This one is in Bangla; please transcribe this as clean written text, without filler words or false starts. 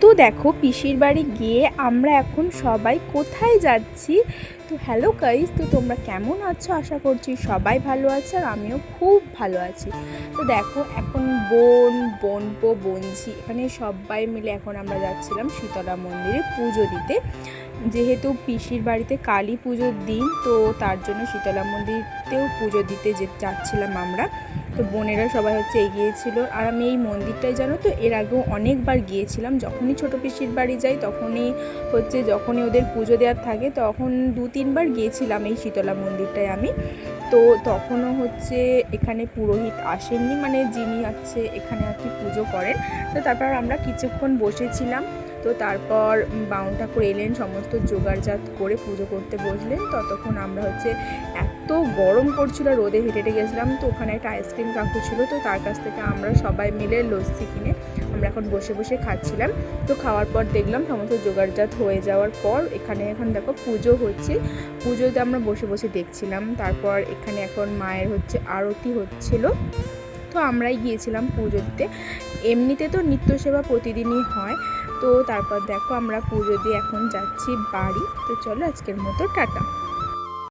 তো দেখো পিসির বাড়ি গিয়ে আমরা এখন সবাই কোথায় যাচ্ছি। তো হ্যালো গাইস, তো তোমরা কেমন আছো? আশা করছি সবাই ভালো আছে আর আমিও খুব ভালো আছি। তো দেখো এখন বোনপো বোনঝি এখানে সবাই মিলে এখন আমরা যাচ্ছিলাম শীতলা মন্দিরে পুজো দিতে। যেহেতু পিসির বাড়িতে কালী পুজোর দিন, তো তার জন্য শীতলা মন্দিরতেও পুজো দিতে যাচ্ছিলাম আমরা। তো বোনেরা সবাই এগিয়েছিল আর আমি এই মন্দিরটায় জানো তো এর আগেও অনেকবার গিয়েছিলাম। যখনই ছোটো পিসির বাড়ি যাই তখনই যখনই ওদের পুজো দেওয়ার থাকে তখন 2-3 বার গিয়েছিলাম এই শীতলা মন্দিরটায় আমি। তো তখনও এখানে পুরোহিত আসেননি, মানে যিনি এখানে আর কি পুজো করেন। তো তারপর আমরা কিছুক্ষণ বসেছিলাম। তো তারপর বাউন ঠাকুর এলেন, সমস্ত জোগাড়জাত করে পুজো করতে বসলেন। ততক্ষণ আমরা এত গরম করছিল, রোদে হেঁটে হেঁটে গেছিলাম। তো ওখানে একটা আইসক্রিম কাকু ছিল, তো তার কাছ থেকে আমরা সবাই মিলে লস্যি কিনে আমরা এখন বসে বসে খাচ্ছিলাম। তো খাওয়ার পর দেখলাম সমস্ত জোগাড়জাত হয়ে যাওয়ার পর এখন দেখো পুজো হচ্ছে। পুজোতে আমরা বসে বসে দেখছিলাম। তারপর এখানে এখন মায়ের আরতি হচ্ছিল, তো আমরাই গিয়েছিলাম পুজো দিতে। এমনিতে তো নিত্য সেবা প্রতিদিনই হয়। তো তারপর দেখো আমরা পুজো দিয়ে এখন যাচ্ছি বাড়ি। তো চলো আজকের মতো টাটা।